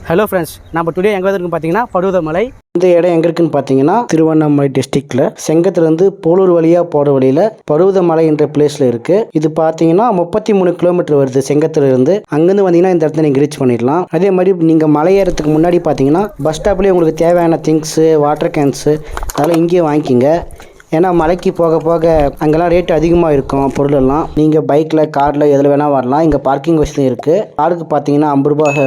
Hello friends, நம்ம today எங்கே இருக்குன்னு பார்த்தீங்கன்னா பருவதமலை. இந்த இடம் எங்கே இருக்குன்னு பார்த்தீங்கன்னா திருவண்ணாமலை டிஸ்ட்ரிக்டில் செங்கத்துலேருந்து போலூர் வழியாக போகிற வழியில் பருவதமலை என்ற பிளேஸில் இருக்குது. இது பார்த்தீங்கன்னா 33 கிலோமீட்டர் வருது செங்கத்துலேருந்து. அங்கேருந்து வந்தீங்கன்னா இந்த இடத்துல நீங்கள் ரீச் பண்ணிடலாம். அதே மாதிரி நீங்கள் மலை ஏறத்துக்கு முன்னாடி பார்த்தீங்கன்னா பஸ் ஸ்டாப்லேயே உங்களுக்கு தேவையான திங்ஸு, வாட்டர் கேன்ஸு அதெல்லாம் இங்கேயே வாங்கிக்கிங்க. ஏன்னா மலைக்கு போக போக அங்கெல்லாம் ரேட் அதிகமாக இருக்கும் பொருளெல்லாம். நீங்கள் பைக்கில், காரில் எதில் வேணால் வரலாம். இங்கே பார்க்கிங் வசதி இருக்குது. காருக்கு பார்த்தீங்கன்னா 50 ரூபாய்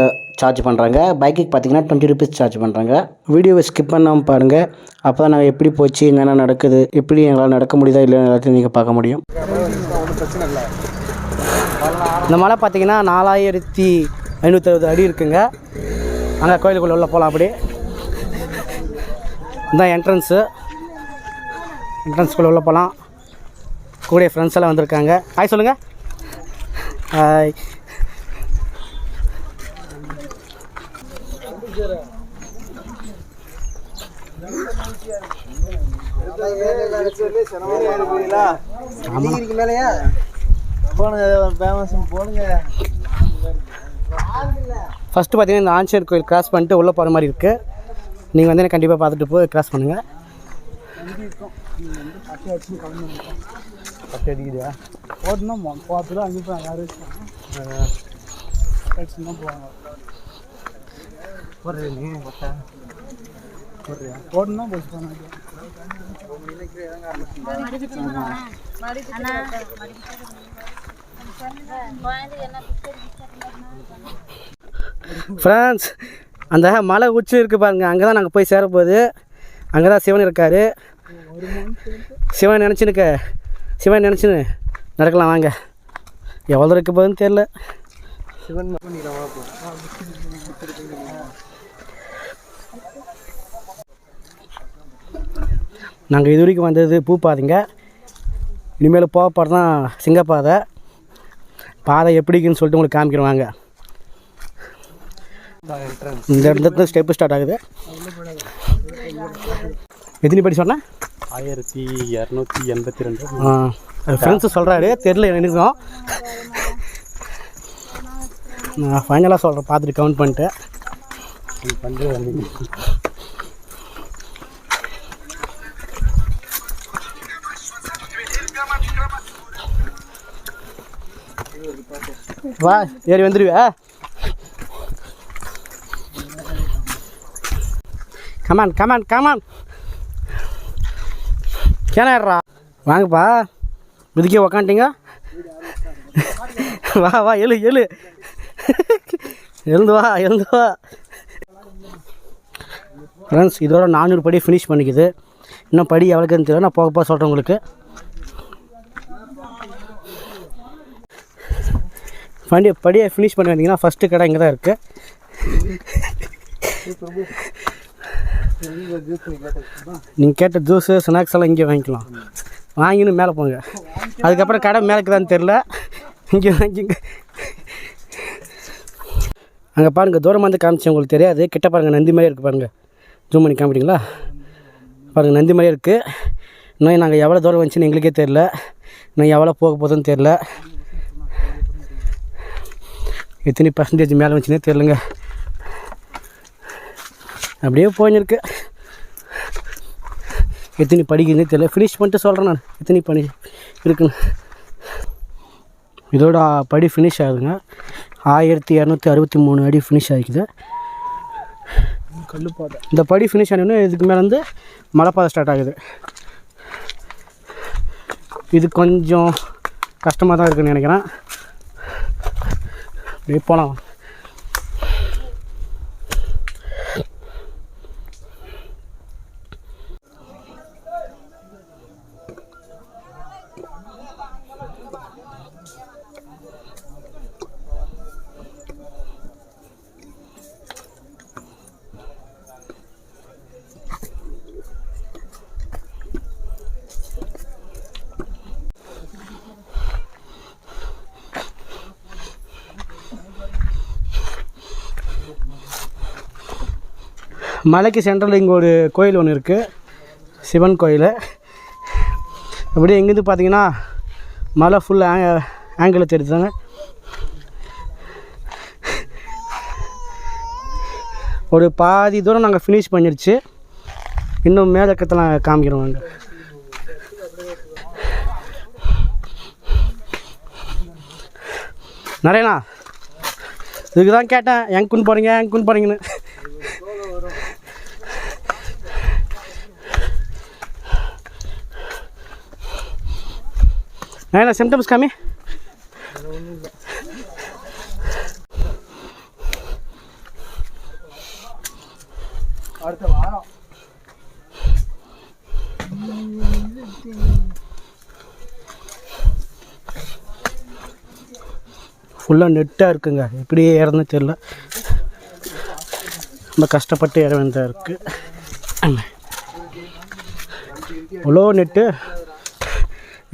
சார்ஜ் பண்ணுறாங்க. பைக்குக்கு பார்த்தீங்கன்னா 20 ருபீஸ் சார்ஜ் பண்ணுறாங்க. வீடியோவை ஸ்கிப் பண்ணாமல் பாருங்கள். அப்போ தான் நான் எப்படி போச்சு, என்னென்ன நடக்குது, எப்படி எங்களால் நடக்க முடியுதா இல்லை எல்லாத்தையும் நீங்கள் பார்க்க முடியும். இந்த மலை பார்த்தீங்கன்னா 4560 அடி இருக்குங்க. அங்கே கோயிலுக்குள்ளே உள்ள போகலாம். அப்படி இதுதான் என்ட்ரன்ஸ்குள்ளே உள்ள போகலாம். கூட ஃப்ரெண்ட்ஸ் எல்லாம் வந்திருக்காங்க. ஹாய் சொல்லுங்கள். ஹாய். ஃபஸ்ட்டு பார்த்தீங்கன்னா இந்த ஆஞ்சநேயர் கோயில் கிராஸ் பண்ணிட்டு உள்ளே போகிற மாதிரி இருக்குது. நீங்கள் வந்து கண்டிப்பாக பார்த்துட்டு போய் கிராஸ் பண்ணுங்கள். அடிக்குதா போட்டணும் பார்த்துட்டு அங்கே போய் யாரும் போவாங்க. போடணும்னா போச்சு ஃப்ரெண்ட்ஸ், அந்த மலை உச்சி இருக்குது பாருங்கள். அங்கே தான் நாங்கள் போய் சேரப்போகுது. அங்கே தான் சிவன் இருக்கார். சிவன் நினச்சின்னு நடக்கலாம். வாங்க. எவ்வளோ இருக்க போகுதுன்னு தெரில. சிவன் நாங்கள் இது வரைக்கும் வந்தது பூப்பாதைங்க. இனிமேல் போக போகிறது தான் சிங்கப்பாதை. பாதை எப்படிக்குன்னு சொல்லிட்டு உங்களுக்கு காமிக்கிறோம். வாங்க. இந்த இடத்துல ஸ்டெப்பு ஸ்டார்ட் ஆகுது. எத்தனை படி சொன்னேன்? 1282. அது ஃப்ரெண்ட்ஸு சொல்கிறாரு, தெரில எனக்கும். நான் ஃபைனலாக சொல்கிறேன், பார்த்துட்டு கவுண்ட் பண்ணிட்டு. வா, ஏறி வந்துடுவியா? கமான் கேனாடுறா. வாங்கப்பா, இதுக்கே உக்காண்டிங்க. வா எழுந்து வா. ஃப்ரெண்ட்ஸ், இதோட 400 படி ஃபினிஷ் பண்ணிக்குது. இன்னும் படி எவ்வளோக்குன்னு தெரியல. நான் போக சொல்கிறேன் உங்களுக்கு. படியை ஃபினிஷ் பண்ணி வந்தீங்கன்னா ஃபஸ்ட்டு கடை இங்கே தான் இருக்குது. நீங்கள் கேட்ட ஜூஸு, ஸ்நாக்ஸ் எல்லாம் இங்கே வாங்கிக்கலாம். வாங்கின்னு மேலே போங்க. அதுக்கப்புறம் கடை மேலேக்குதான்னு தெரில. இங்கே வாங்கிங்க. அங்கே பாருங்கள், தூரமாக வந்து காமிச்சு உங்களுக்கு தெரியாது. கிட்ட பாருங்கள், நந்தி மாதிரியே இருக்குது பாருங்கள். ஜூம் பண்ணி காமிட்டிங்களா? பாருங்கள், நந்தி மாதிரியே இருக்குது. இன்னும் நாங்கள் எவ்வளோ தூரம் வந்துச்சுன்னு எங்களுக்கே தெரில. இன்னும் எவ்வளோ போக போகுதுன்னு தெரில. எத்தனை பர்சன்டேஜ் மேலே வந்துச்சுன்னே தெரிலங்க. அப்படியே போயிருக்கு. எத்தனை படிக்குதுன்னே தெரியல. ஃபினிஷ் பண்ணிட்டு சொல்கிறேன் நான் எத்தனை படி இருக்குன்னு. இதோட படி ஃபினிஷ் ஆகுதுங்க. 1263 அடி ஃபினிஷ் ஆகிக்குது. கல்லுப்பாதை. இந்த படி ஃபினிஷ் ஆனோடனே இதுக்கு மேலே வந்து மலைப்பாதை ஸ்டார்ட் ஆகுது. இது கொஞ்சம் கஷ்டமாக தான் இருக்குதுன்னு நினைக்கிறேன். அப்படியே போகலாம். மலைக்கு சென்ட்ரலில் இங்கே ஒரு கோயில் ஒன்று இருக்குது, சிவன் கோயில். அப்படியே எங்கேருந்து பார்த்தீங்கன்னா மலை ஃபுல் ஆங்கிளில் தெரியுதுங்க. ஒரு பாதி தூரம் நாங்கள் ஃபினிஷ் பண்ணிடுச்சு. இன்னும் மேலே இருக்கத்தெல்லாம் காமிக்கிறோம் வாங்க. நிறையண்ணா இதுக்கு தான் கேட்டேன், எங்குன்னு போகிறீங்கன்னு. நிறையா சிம்டம்ஸ் காமி. அடுத்த வாரம் ஃபுல்லாக நெட்டாக இருக்குங்க. எப்படி ஏறதுன்னு தெரில, ரொம்ப கஷ்டப்பட்டு ஏற வேண்டியதாக இருக்குது. அவ்வளோ நெட்டு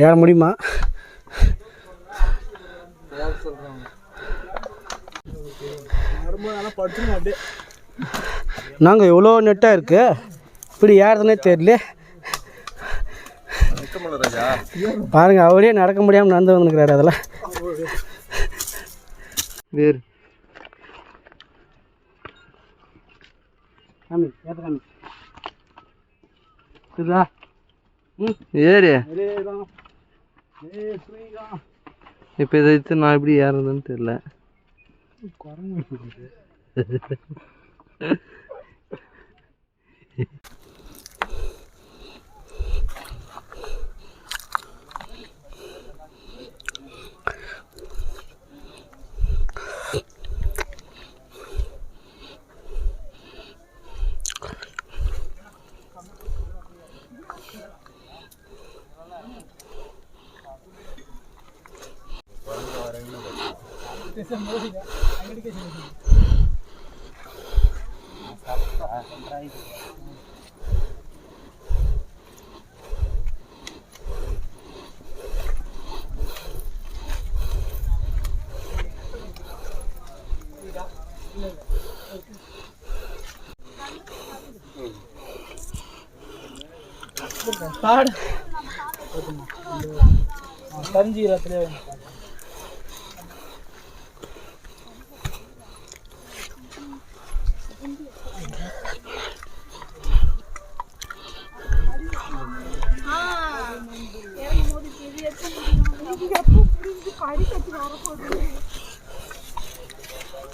ஏற முடியுமா? நாங்கள் எவ்வளோ நெட்டாக இருக்குது, இப்படி ஏறதுன்னே தெரியல. பாருங்க, அவரே நடக்க முடியாமல் நடந்து வந்துருக்கிறாரு. அதெல்லாம் வேறு ஏறு. இப்போ இதை வச்சு நான் எப்படி ஏறதுன்னு தெரியல.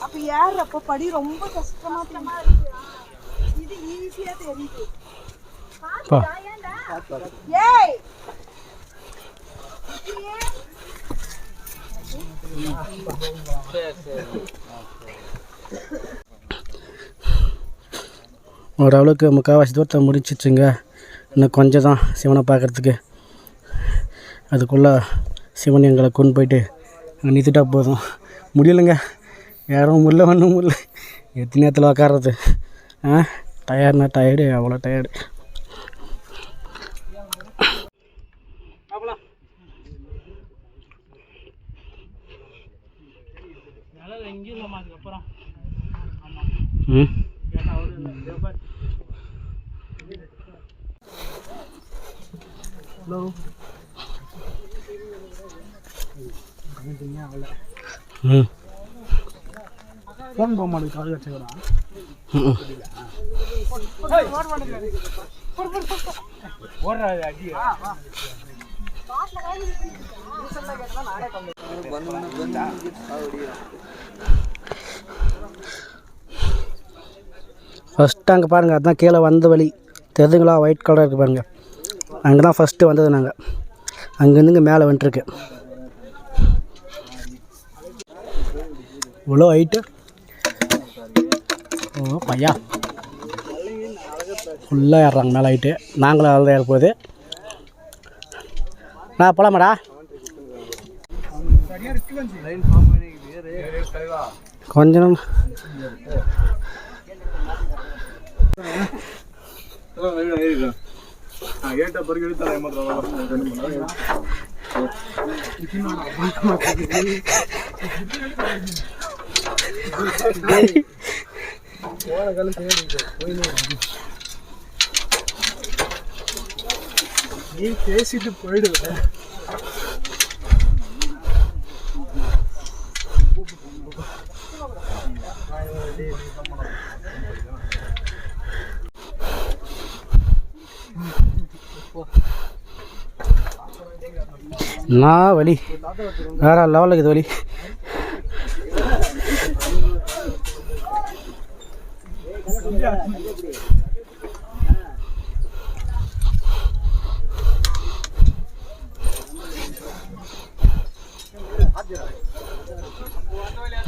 அப்ப ஏறப்ப படி ரொம்ப கஷ்டமா இருக்கு. இது ஈஸியா தெரியுது. ஏய் ஓரளவுக்கு முக்கால்வாசி தூரத்தை முடிச்சிச்சுங்க. இன்னும் கொஞ்சம் தான் சிவனை பார்க்குறதுக்கு. அதுக்குள்ளே சிவன் எங்களை கொண்டு போயிட்டு அங்கே நிறுத்திட்டா போதும். முடியலைங்க, யாரும் முடியல, ஒன்றும் முடியல. எத்தனை நேரத்தில் உக்காடுறது? டயர்னா டயர்டு, அவ்வளோ டயர்டு. ஃபோன் போக மாட்டேங்குது, கால் வச்சுக்கிறேன். ஃபஸ்ட்டு அங்கே பாருங்கள், அதுதான் கீழே வந்த வழி தெரியுதுங்களா? ஒயிட் கலராக இருக்குது பாருங்கள். அங்கே தான் ஃபஸ்ட்டு வந்தது. நாங்கள் அங்கேருந்து இங்கே மேலே வந்துட்டுருக்கு. இவ்வளோ ஹைட்டு. ஓ பையா, ஃபுல்லாக ஏறுறாங்க மேலே ஹைட்டு. நாங்களும் அதில் ஏற போகுது. நான் போகலாமாடா? கொஞ்சம் நீ பேசிட்டு போயிடுவேன். நான் வலி வேற லெவலுக்கு இது வலி.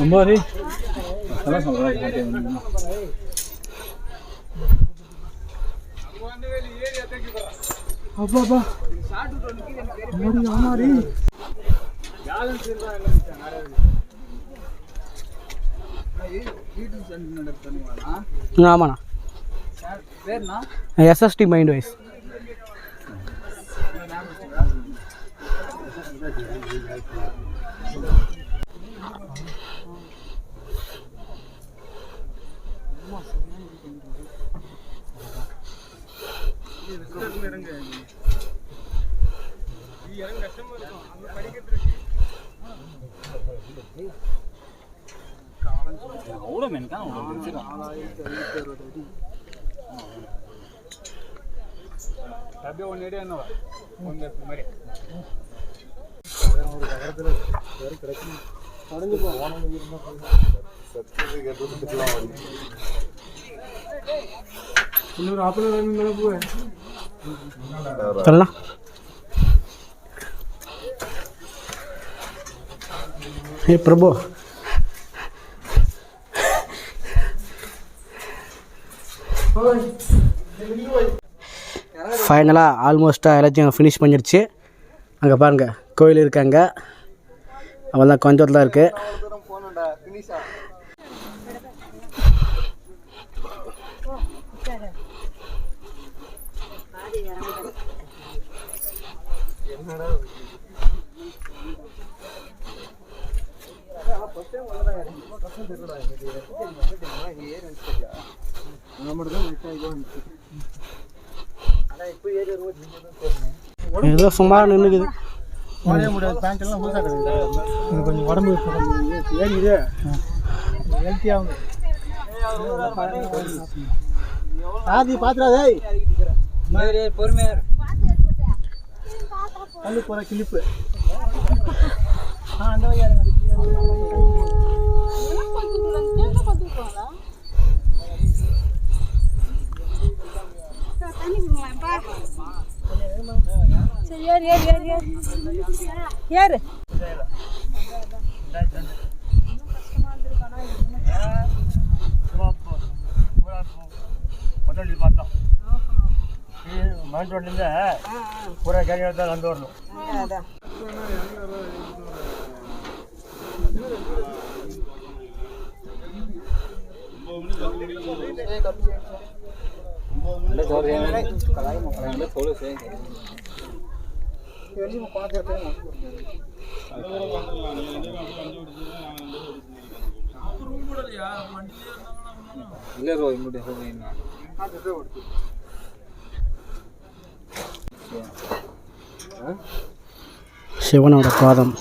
ரொம்ப வலி. அதெல்லாம் சொல்கிறேன். அப்பா ஆமாண்ணா. SST mind wise. அவ்வளோ மென்கா அப்படியே ஒன்று இடம் என்ன ஒன்று மாதிரி இன்னொரு ஆப்பிள் வேணுங்களா பூ சொல்லலாம். ஏ பிரபு, ஃபைனலாக ஆல்மோஸ்ட்டாக எல்லாத்தையும் ஃபினிஷ் பண்ணிடுச்சு. அங்கே பாருங்கள் கோயில் இருக்காங்க, அவெல்லாம் கொஞ்சம் தான் இருக்குது. ஏதோ சுமார் நின்றுக்குது. கொஞ்சம் உடம்பு ஏறிது ஹெல்த்தியாகும். ஆதி பாத்துறாதே பொறுமையா கல்லு போற கிளிப்பு அந்த சரி ஏறு ஏறு ஏறு ஏறு ஏறு. மவுண்ட் ரோட்லேருந்து பூரா கேரி எடுத்தால் வந்து வரணும். சிவனோட பாதம்.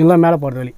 எல்லாம் மேலே போகிறது வழி.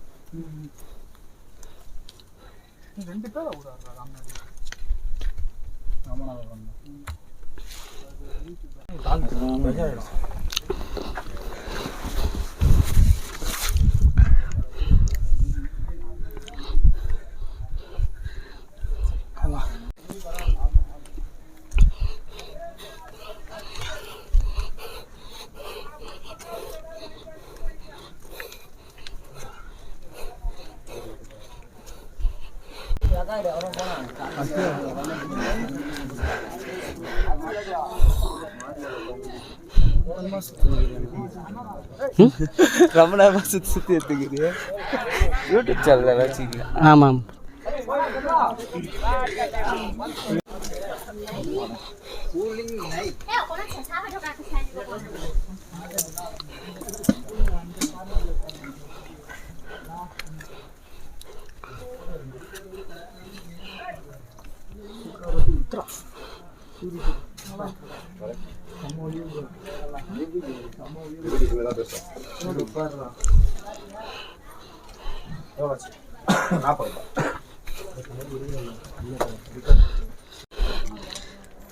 ரொம்ப நேரமா சுற்றி சுற்றி எடுத்துக்கிறீங்க யூடியூப் சேனலில் வச்சுக்கலாம். ஆமாம்.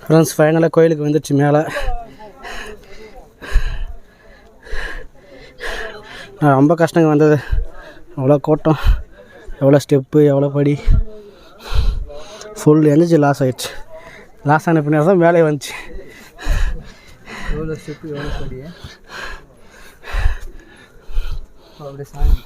ஃப்ரெண்ட்ஸ் ஃபைனலாக கோயிலுக்கு வந்துடுச்சு மேலே. ரொம்ப கஷ்டங்க வந்தது. எவ்வளோ கூட்டம், எவ்வளோ ஸ்டெப்பு, எவ்வளோ படி, ஃபுல் எனர்ஜி லாஸ் ஆகிடுச்சு. லாஸ் ஆன பின்னாடி தான் மேலே வந்துச்சு. எவ்வளோ ஸ்டெப்பு எவ்வளோ படி அப்படியே சாமி.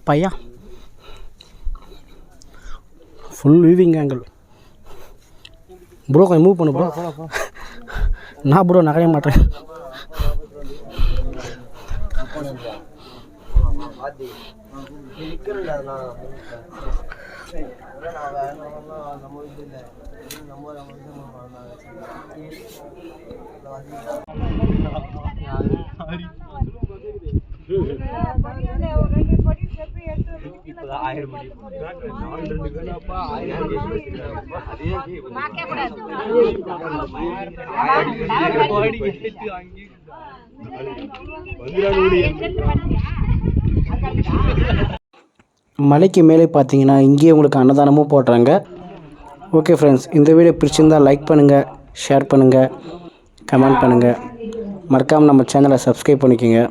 பையா ஃபுல் வீவிங் ஆங்கிள். ப்ரோ கொஞ்சம் மூவ் பண்ணு ப்ரோ. நான் ப்ரோ நகரைய மாட்டேன். மலைக்கு மேலே பார்த்தீங்கன்னா இங்கேயே உங்களுக்கு அன்னதானமும் போடுறாங்க. ஓகே ஃப்ரெண்ட்ஸ், இந்த வீடியோ பிடிச்சிருந்தால் லைக் பண்ணுங்கள், ஷேர் பண்ணுங்கள், கமெண்ட் பண்ணுங்கள். மறக்காமல் நம்ம சேனலை சப்ஸ்கிரைப் பண்ணிக்கோங்க.